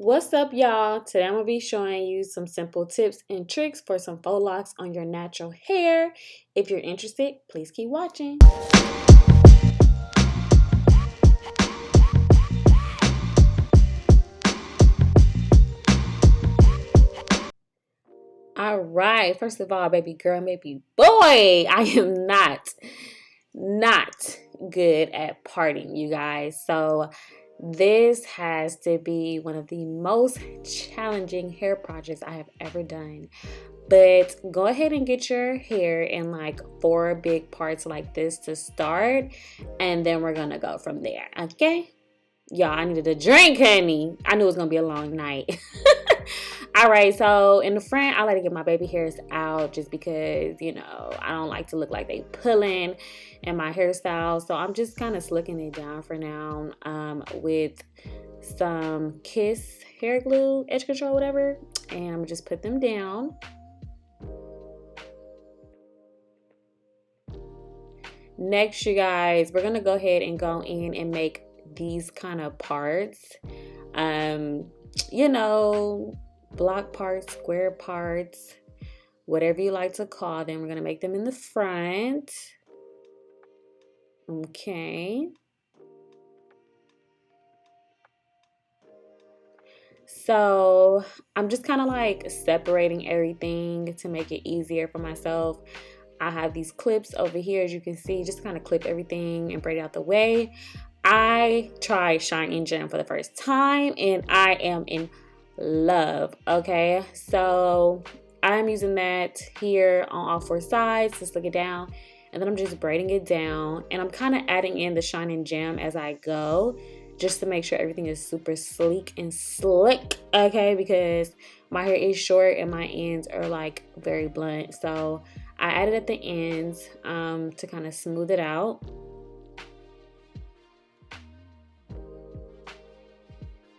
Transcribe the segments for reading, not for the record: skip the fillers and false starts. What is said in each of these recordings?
What's up, y'all? Today I'm going to be showing you some simple tips and tricks for some faux locks on your natural hair. If you're interested, please keep watching. All right, first of all, baby girl, baby boy, I am not good at parting, you guys. So this has to be one of the most challenging hair projects I have ever done. But go ahead and get your hair in like 4 big parts like this to start, and then we're gonna go from there, okay? Y'all, I needed a drink, honey. I knew it was gonna be a long night. All right, so in the front, I like to get my baby hairs out just because, you know, I don't like to look like they pulling in my hairstyle. So I'm just kind of slicking it down for now with some Kiss hair glue, edge control, whatever. And I'm gonna just put them down. Next, you guys, we're gonna go ahead and go in and make these kind of parts. You know, block parts, square parts, whatever you like to call them. We're going to make them in the front. Okay. So I'm just kind of like separating everything to make it easier for myself. I have these clips over here, as you can see, just kind of clip everything and braid it out the way. I tried Shine and Gem for the first time and I am in love. Okay, so I'm using that here on all 4 sides to slick it down, and then I'm just braiding it down, and I'm kind of adding in the Shine and Gem as I go just to make sure everything is super sleek and slick. Okay, because my hair is short and my ends are like very blunt, so I added at the ends to kind of smooth it out.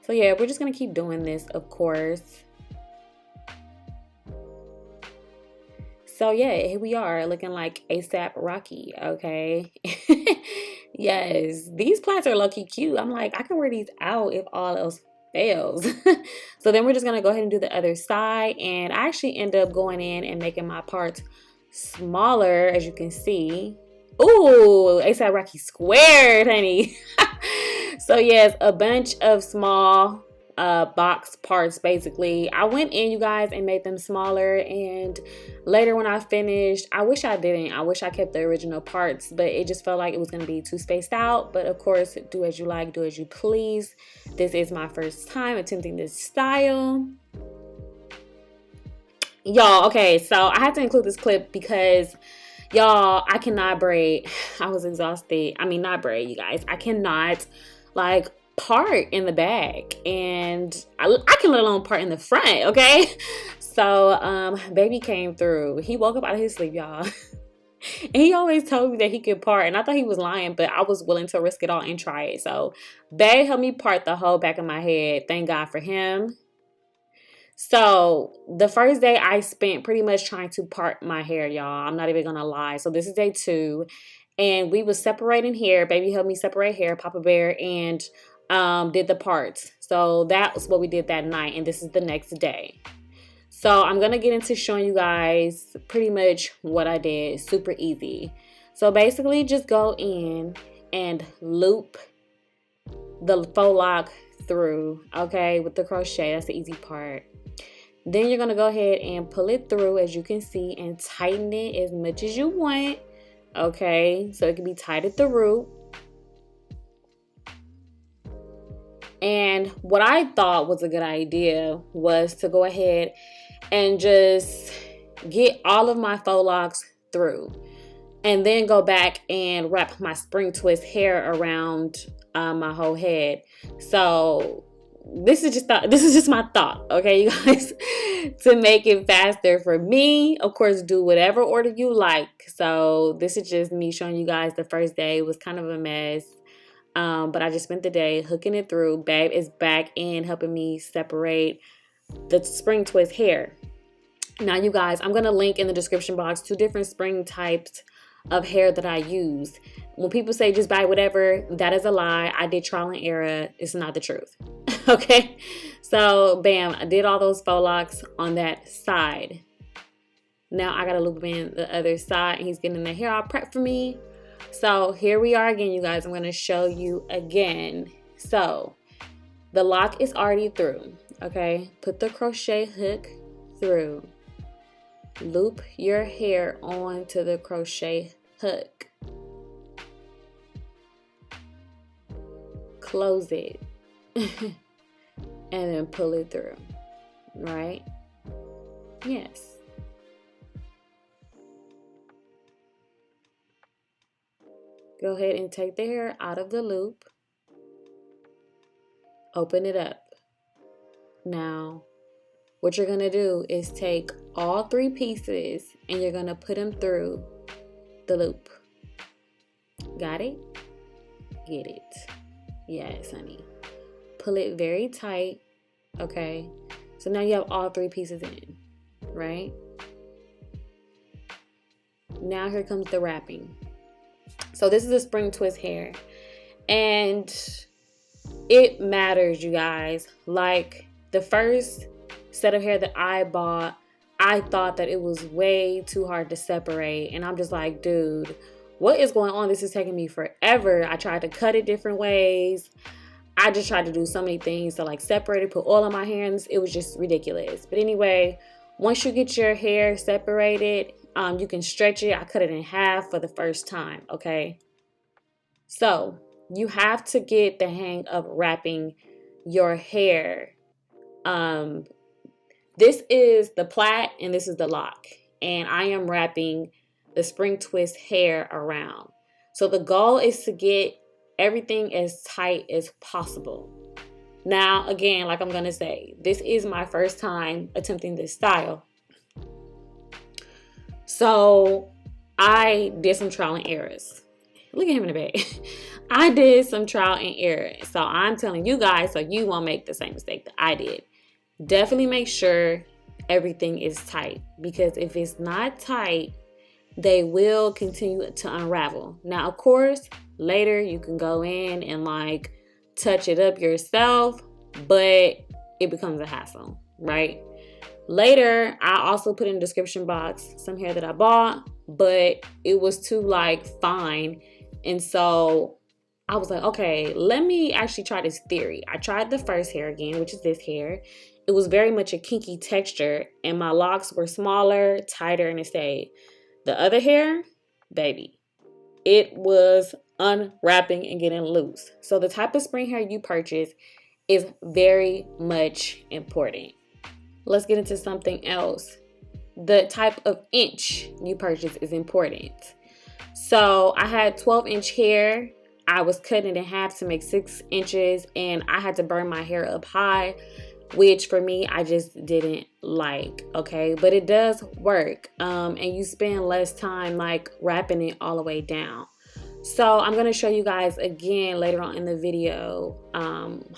So yeah, we're just gonna keep doing this, of course. So yeah, here we are looking like ASAP Rocky, okay? Yes, these plats are low-key cute. I'm like, I can wear these out if all else fails. So then we're just gonna go ahead and do the other side, and I actually end up going in and making my parts smaller, as you can see. Ooh, ASAP Rocky squared, honey. So yes, a bunch of small box parts basically. I went in, you guys, and made them smaller, and later when I finished, I wish I didn't. I wish I kept the original parts, but it just felt like it was going to be too spaced out. But of course, do as you like, do as you please. This is my first time attempting this style. Y'all, okay, so I had to include this clip because y'all, I cannot braid. I was exhausted. I mean, not braid, you guys. I cannot like part in the back, and I can let alone part in the front, okay? So baby came through. He woke up out of his sleep, y'all. And he always told me that he could part, and I thought he was lying, but I was willing to risk it all and try it. So babe helped me part the whole back of my head. Thank God for him. So the first day I spent pretty much trying to part my hair, y'all. I'm not even gonna lie. So this is day 2, and we was separating hair. Baby helped me separate hair, Papa Bear, and did the parts. So that was what we did that night, and this is the next day. So I'm gonna get into showing you guys pretty much what I did. Super easy. So basically just go in and loop the faux lock through, okay, with the crochet. That's the easy part. Then you're gonna go ahead and pull it through, as you can see, and tighten it as much as you want, okay, so it can be tight at the root. And what I thought was a good idea was to go ahead and just get all of my faux locks through, and then go back and wrap my spring twist hair around my whole head. So this is just my thought, okay, you guys, to make it faster for me. Of course, do whatever order you like. So this is just me showing you guys the first day. It was kind of a mess, but I just spent the day hooking it through. Babe is back in helping me separate the spring twist hair. Now, you guys, I'm gonna link in the description box 2 different spring types of hair that I use. When people say just buy whatever, that is a lie. I did trial and error. It's not the truth. Okay, so bam, I did all those faux locks on that side. Now I gotta loop in the other side, and he's getting the hair all prepped for me. So here we are again, you guys. I'm gonna show you again. So the lock is already through. Okay, put the crochet hook through. Loop your hair onto the crochet hook. Close it. And then pull it through. Right? Yes. Go ahead and take the hair out of the loop. Open it up. Now, what you're going to do is take all 3 pieces and you're going to put them through the loop. Got it? Get it? Yes, honey. Pull it very tight. Okay? So now you have all 3 pieces in, right? Now here comes the wrapping. So this is a spring twist hair. And it matters, you guys. Like the first set of hair that I bought, I thought that it was way too hard to separate. And I'm just like, dude, what is going on? This is taking me forever. I tried to cut it different ways. I just tried to do so many things to like separate it, put oil on my hands. It was just ridiculous. But anyway, once you get your hair separated, you can stretch it. I cut it in half for the first time, okay? So you have to get the hang of wrapping your hair. This is the plait and this is the lock. And I am wrapping the spring twist hair around. So the goal is to get everything as tight as possible. Now, again, like I'm going to say, this is my first time attempting this style. So I did some trial and errors. Look at him in the back. I did some trial and error. So I'm telling you guys so you won't make the same mistake that I did. Definitely make sure everything is tight. Because if it's not tight, they will continue to unravel. Now, of course, later you can go in and like touch it up yourself. But it becomes a hassle, right? Later, I also put in the description box some hair that I bought. But it was too like fine. And so I was like, okay, let me actually try this theory. I tried the first hair again, which is this hair. It was very much a kinky texture and my locks were smaller, tighter, and it stayed. The other hair, baby, it was unwrapping and getting loose. So the type of spring hair you purchase is very much important. Let's get into something else. The type of inch you purchase is important. So I had 12-inch hair. I was cutting it in half to make 6 inches and I had to burn my hair up high, which for me, I just didn't like, okay? But it does work and you spend less time like wrapping it all the way down. So I'm going to show you guys again later on in the video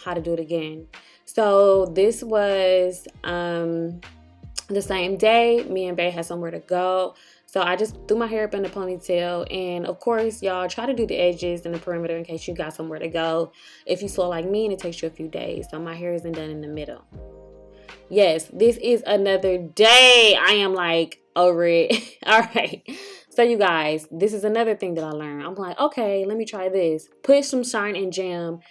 how to do it again. So this was the same day. Me and Bae had somewhere to go. So I just threw my hair up in a ponytail. And of course, y'all try to do the edges and the perimeter in case you got somewhere to go. If you slow like me and it takes you a few days. So my hair isn't done in the middle. Yes, this is another day. I am like over it. All right. So you guys, this is another thing that I learned. I'm like, okay, let me try this. Put some shine and jam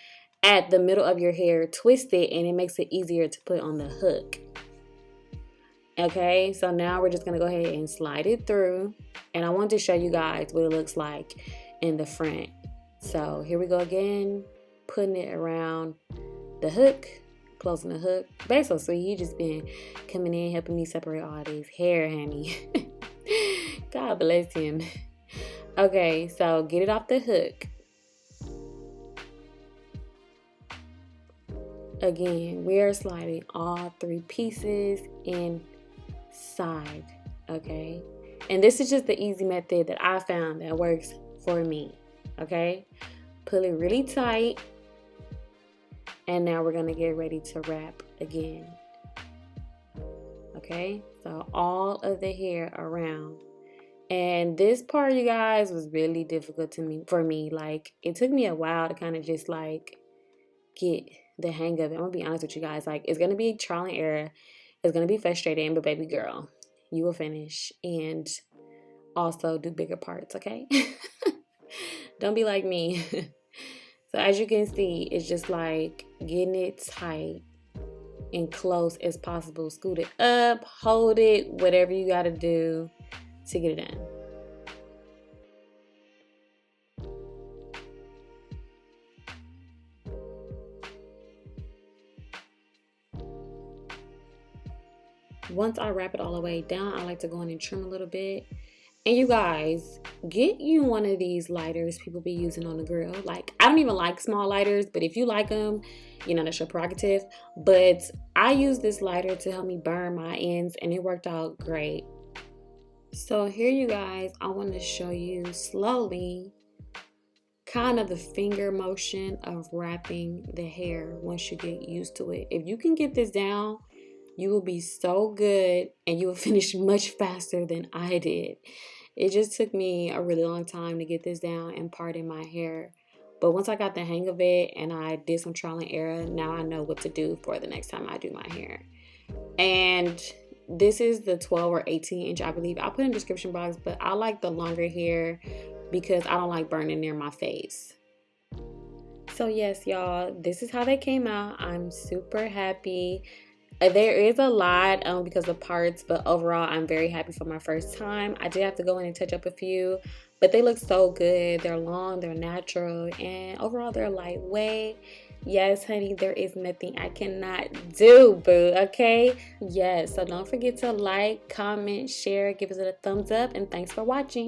at the middle of your hair. Twist it and it makes it easier to put on the hook. Okay, so now we're just going to go ahead and slide it through. And I want to show you guys what it looks like in the front. So here we go again. Putting it around the hook. Closing the hook. Bae's so sweet. He just been coming in helping me separate all these hair, honey. God bless him. Okay, so get it off the hook. Again, we are sliding all 3 pieces inside, okay? And this is just the easy method that I found that works for me, okay? Pull it really tight. And now we're gonna get ready to wrap again. Okay, so all of the hair around. And this part, you guys, was really difficult for me. Like, it took me a while to kind of just like get the hang of it. I'm gonna be honest with you guys. Like, it's gonna be trial and error. It's gonna be frustrating, but baby girl, you will finish and also do bigger parts, okay? Don't be like me. So as you can see, it's just like getting it tight and close as possible. Scoot it up, hold it, whatever you gotta do to get it done. Once I wrap it all the way down, I like to go in and trim a little bit. And you guys, get you one of these lighters people be using on the grill. Like, I don't even like small lighters, but if you like them, you know, that's your prerogative. But I use this lighter to help me burn my ends, and it worked out great. So here, you guys, I want to show you slowly kind of the finger motion of wrapping the hair once you get used to it. If you can get this down, you will be so good and you will finish much faster than I did. It just took me a really long time to get this down and part in my hair. But once I got the hang of it and I did some trial and error, now I know what to do for the next time I do my hair. And this is the 12 or 18 inch, I believe. I'll put in the description box, but I like the longer hair because I don't like burning near my face. So yes, y'all, this is how they came out. I'm super happy. There is a lot because of parts, but overall I'm very happy for my first time. I did have to go in and touch up a few, but they look so good. They're long, they're natural, and overall they're lightweight. Yes, honey, there is nothing I cannot do, boo, okay? Yes, so don't forget to like, comment, share, give us a thumbs up, and thanks for watching.